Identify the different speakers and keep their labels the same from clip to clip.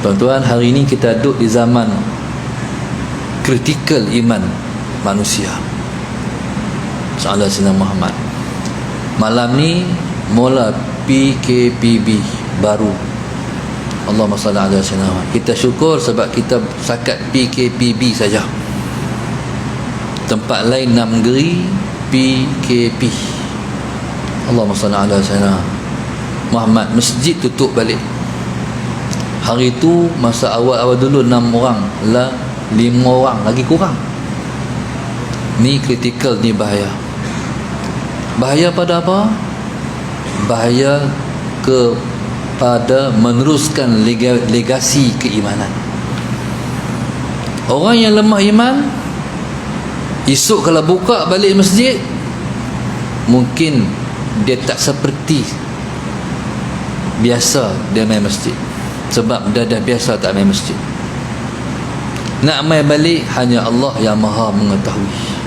Speaker 1: Tuan-tuan, hari ini kita duduk di zaman kritikal iman manusia. Salah Sayyidina Muhammad. Malam ni mula PKPB baru. Allahumma salli ala Sayyidina Muhammad. Kita syukur sebab kita sakat PKPB saja. Tempat lain nak negeri PKP. Allahumma salli ala Sayyidina Muhammad. Masjid tutup balik. Hari tu masa awal-awal dulu 6 orang lah, 5 orang lagi kurang. Ni kritikal, ni bahaya. Bahaya pada apa? Bahaya kepada meneruskan legasi keimanan. Orang yang lemah iman, esok kalau buka balik masjid, mungkin dia tak seperti biasa dia main masjid, sebab dia dah biasa tak main masjid. Nak main balik hanya Allah yang maha mengetahui.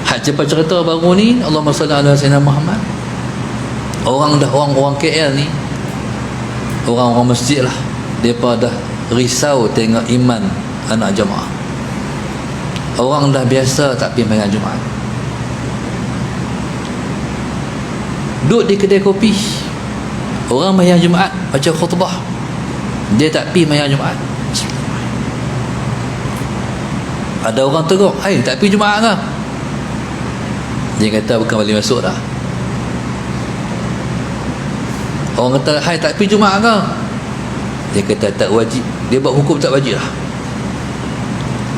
Speaker 1: Hak cepat cerita baru ni, Allahumma salli ala Sayyidina Muhammad. Orang KL ni, orang-orang masjid lah, mereka dah risau tengok iman anak jemaah. Orang dah biasa tak pergi main Jumaat, duduk di kedai kopi, orang main Jumaat baca khutbah, dia tak pergi main Jumaat. Ada orang tegur, "Hai, tak pergi Jumaat ke?" Dia kata, "Bukan boleh masuk dah." Orang kata, "Hai, tak pergi Jumaat ke?" Dia kata, "Tak wajib." Dia buat hukum tak wajib lah.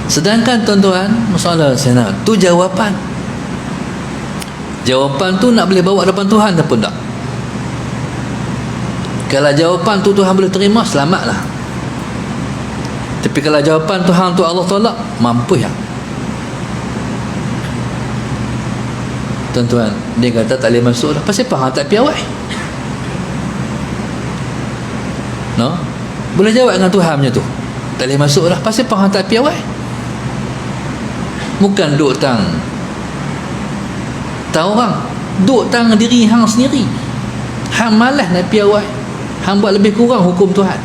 Speaker 1: Sedangkan tuan-tuan, masalah sana tu jawapan tu nak boleh bawa depan Tuhan ataupun tak. Kalau jawapan tu Tuhan boleh terima, selamatlah. Tapi kalau jawapan Tuhan tu Allah tolak, mampu ya. Tuan-tuan, dia kata tak boleh masuk dah. Pasal apa hang tak pergi awal? No? Boleh jawab dengan Tuhan macam tu. Tak boleh masuk dah. Pasal apa hang tak pergi awal? Bukan duk tang orang, duk tang diri hang sendiri. Hang malas nak pergi awal, hang buat lebih kurang hukum Tuhan.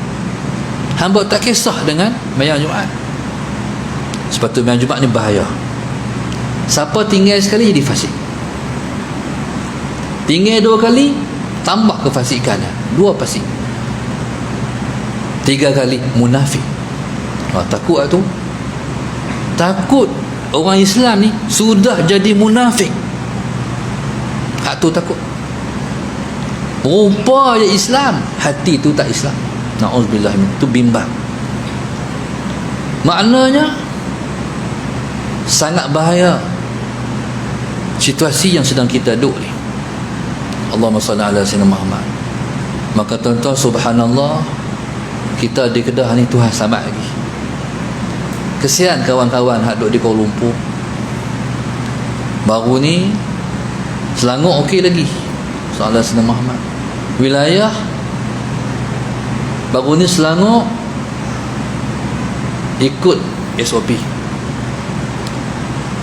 Speaker 1: Hang buat tak kisah dengan mayang Jumaat. Sebab tu mayang Jumaat ni bahaya. Siapa tinggal sekali jadi fasik, tinggal 2 kali tambah kefasikannya, 2 fasik, 3 kali munafik. Takut tu, takut orang Islam ni sudah jadi munafik. Hak tu takut. Rupa je Islam, hati tu tak Islam. Na'udzubillah, tu bimbang. Maknanya sangat bahaya situasi yang sedang kita duduk ni. Allahumma salli ala Sayyidina Muhammad. Maka tuan-tuan, subhanallah, kita di Kedah ni Tuhan selamat lagi. Kesian kawan-kawan hak duduk di Kuala Lumpur. Baru ni Selangor okey lagi, soalan Sayyidina Muhammad. Wilayah baru ni Selangor ikut SOP.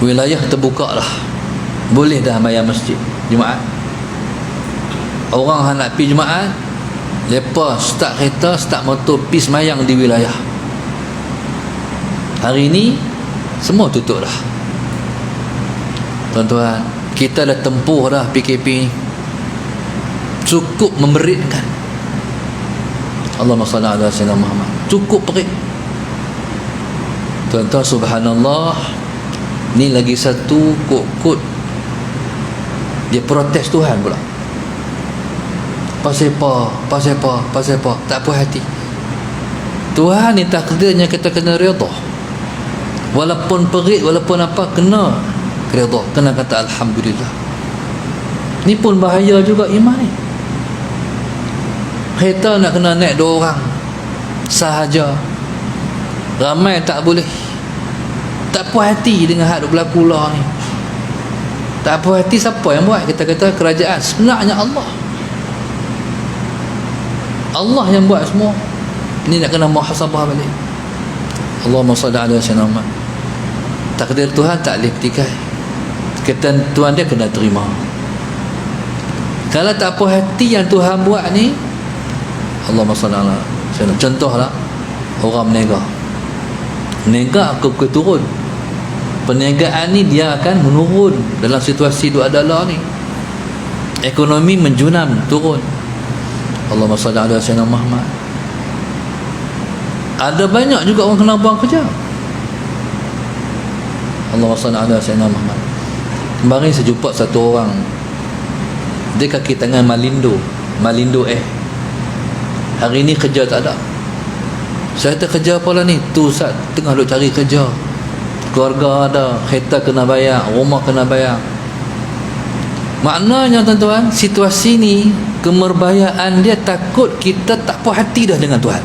Speaker 1: Wilayah terbuka lah, boleh dah bayar masjid Jumaat. Orang nak pergi Jumaat, lepas start kereta, start motor, pergi semayang di wilayah. Hari ni semua tutup dah. Tuan-tuan, kita dah tempuh dah PKP ni, cukup memeritkan. Allahumma salli ala Sayyidina Muhammad. Cukup perit. Tuan-tuan, subhanallah, ni lagi satu kod dia protes Tuhan pula. Pasal apa? Tak puas hati. Tuhan ni takdirnya kita kena redha. Walaupun perit, walaupun apa, kena redha, kena kata alhamdulillah. Ni pun bahaya juga iman ni. Kereta nak kena naik 2 orang sahaja, ramai tak boleh. Tak puas hati dengan hak berlaku lah ni. Tak puas hati siapa yang buat? Kita kata kerajaan, sebenarnya Allah yang buat semua. Ni nak kena muhasabah balik. Allahumma salli ala Sayyidina Muhammad. Takdir Tuhan tak boleh petikai, ketentuan dia kena terima. Kalau tak puas hati yang Tuhan buat ni, Allahumma salli ala Sayyidina. Contohlah, orang menega aku turun. Perniagaan ni dia akan menurun dalam situasi $2 ni. Ekonomi menjunam, turun. Allahumma salli ala sayyidina Muhammad. Ada banyak juga orang kena buang kerja. Allahumma salli ala sayyidina Muhammad. Kemarin saya jumpa satu orang, dia kaki tangan Malindo hari ni kerja tak ada. Saya kata, kerja apa lah ni? Tu Ustaz, tengah duk cari kerja, keluarga ada, kereta kena bayar, rumah kena bayar. Maknanya tuan-tuan, situasi ni kemerbayaan dia takut kita tak puas hati dah dengan Tuhan.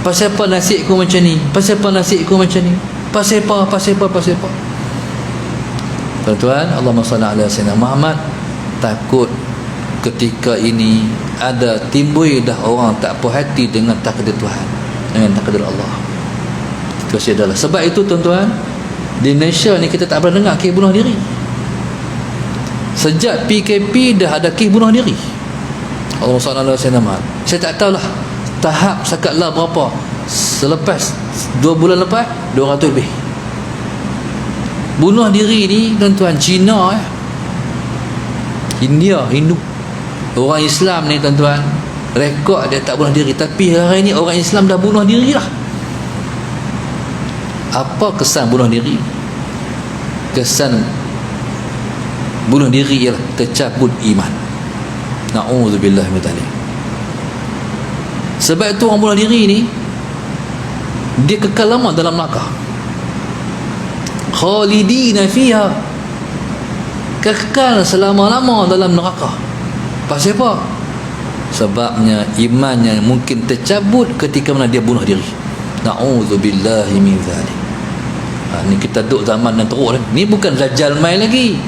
Speaker 1: Pasal apa nasibku macam ni? Pasal apa nasibku macam ni? Pasal apa? Tuan-tuan, Allahumma salli ala sayyidina Muhammad. Takut ketika ini ada timbul dah orang tak puas hati dengan takdir Tuhan, dengan takdir Allah. Itu adalah sebab itu tuan-tuan, di Malaysia ni kita tak pernah dengar kes bunuh diri. Sejak PKP dah ada kes bunuh diri. Allahumma salli ala sayyidina Muhammad. Saya tak tahulah tahap sakatlah berapa. Selepas 2 bulan lepas 200 lebih. Bunuh diri ni tuan-tuan, Cina, India, Hindu. Orang Islam ni tuan-tuan, rekod dia tak bunuh diri, tapi hari ni orang Islam dah bunuh diri lah. Apa kesan bunuh diri? Kesan bunuh diri ialah tercabut iman. Na'udzubillah min dzalik. Sebab itu orang bunuh diri ni dia kekal lama dalam neraka, khalidina fiha, kekal selama-lama dalam neraka. Pasal apa? Sebabnya imannya mungkin tercabut ketika mana dia bunuh diri. Na'udzubillahi min dzalik. Ni kita duduk zaman yang teruk ni. Ni bukan Dajjal mai lagi,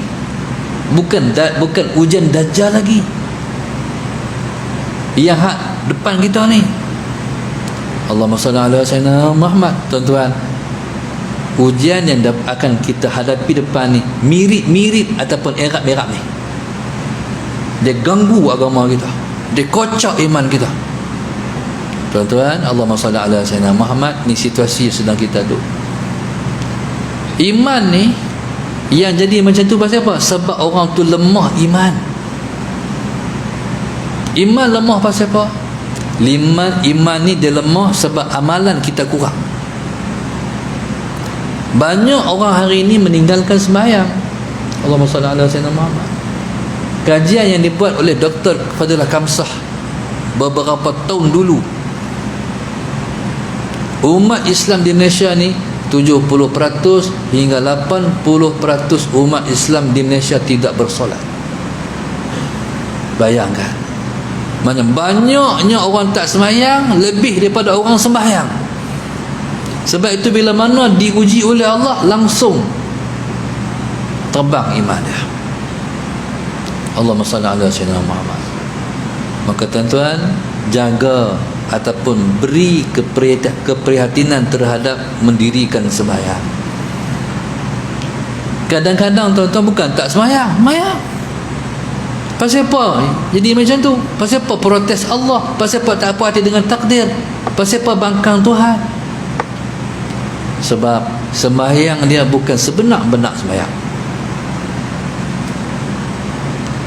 Speaker 1: bukan ujian Dajjal lagi, yang hak depan kita ni. Allahumma salli ala sayyidina Muhammad. Tuan-tuan, ujian yang akan kita hadapi depan ni mirip ataupun erap-erap ni. Dia ganggu agama kita, dia kocok iman kita. Tuan-tuan, Allahumma salli ala sayyidina Muhammad. Ni situasi yang sedang kita duduk. Iman ni yang jadi macam tu pasal apa? Sebab orang tu lemah iman. Iman lemah pasal apa? Iman ni dia lemah sebab amalan kita kurang. Banyak orang hari ini meninggalkan sembahyang. Allahumma salli ala sayyidina Muhammad. Kajian yang dibuat oleh Dr. Fadilah Kamsah beberapa tahun dulu, umat Islam di Malaysia ni 70% hingga 80% umat Islam di Malaysia tidak bersolat. Bayangkan, banyaknya orang tak sembahyang lebih daripada orang sembahyang. Sebab itu bila mana diuji oleh Allah, langsung terbang iman dia. Allahumma salli ala sayyidina Muhammad. Maka tuan-tuan, jaga ataupun beri keprihatinan terhadap mendirikan sembahyang. Kadang-kadang tuan-tuan bukan tak sembahyang, pasal apa jadi macam tu? Pasal apa protes Allah? Pasal apa tak puas hati dengan takdir? Pasal apa bangkang Tuhan? Sebab sembahyang dia bukan sebenar-benar sembahyang.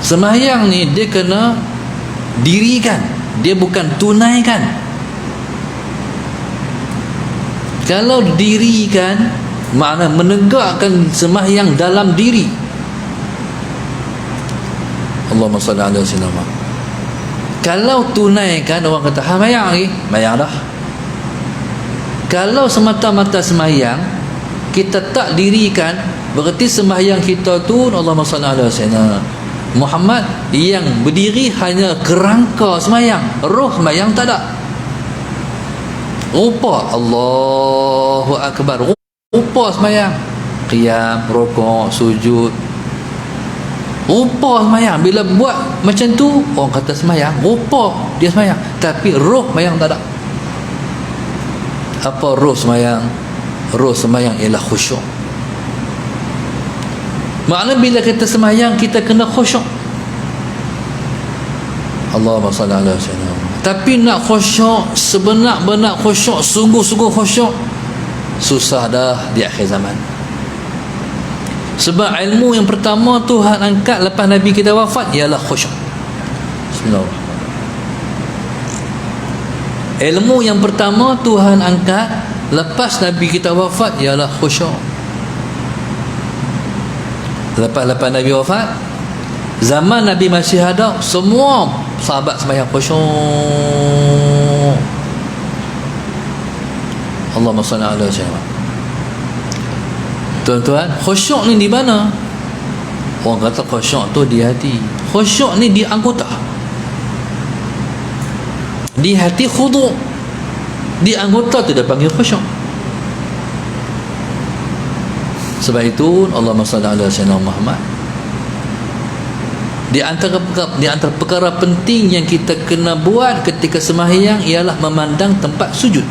Speaker 1: Sembahyang ni dia kena dirikan, dia bukan tunaikan. Kalau dirikan, makna menegakkan sembahyang dalam diri. Allahumma salli ala sayyidina Muhammad. Kalau tunaikan, orang kata sembahyang lagi, sembahyang dah. Kalau semata-mata sembahyang kita tak dirikan, berarti sembahyang kita tu Allahumma salli ala sayyidina Muhammad yang berdiri hanya kerangka sembahyang, roh sembahyang tak ada. Rupa Allahu Akbar, rupa sembahyang, qiyam, rukuk, sujud, rupa sembahyang. Bila buat macam tu, orang kata sembahyang, rupa dia sembahyang, tapi roh sembahyang tak ada. Apa roh sembahyang? Roh sembahyang ialah khusyuk. Makna bila kita sembahyang, kita kena khusyuk. Allahumma salli ala sayyidina Muhammad. Tapi nak khusyuk, sebenar-benar khusyuk, sungguh-sungguh khusyuk, susah dah di akhir zaman. Sebab ilmu yang pertama Tuhan angkat lepas Nabi kita wafat ialah khusyuk. Bismillahirrahmanirrahim. Ilmu yang pertama Tuhan angkat lepas Nabi kita wafat ialah khusyuk. Lepas Nabi wafat, zaman Nabi masih ada, semua sahabat sembahyang khusyuk. Allahumma salli ala sayyidina. Tuan-tuan, khusyuk ni di mana? Orang kata khusyuk tu di hati. Khusyuk ni di anggota. Di hati khudu', di anggota tu dia panggil khusyuk. Sebab itu Allahumma salli ala sayyidina Muhammad. Di antara perkara penting yang kita kena buat ketika sembahyang ialah memandang tempat sujud.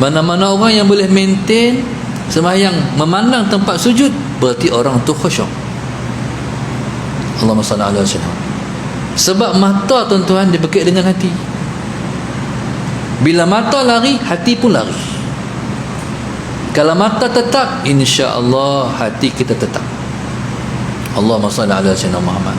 Speaker 1: Mana-mana orang yang boleh maintain sembahyang memandang tempat sujud, berarti orang tu khusyuk. Allahumma salli ala sayyidina. Sebab mata, tuan-tuan, dibekik dengan hati. Bila mata lari, hati pun lari. Kalau mata tetap, insya-Allah hati kita tetap. Allahumma salli ala sayyidina Muhammad.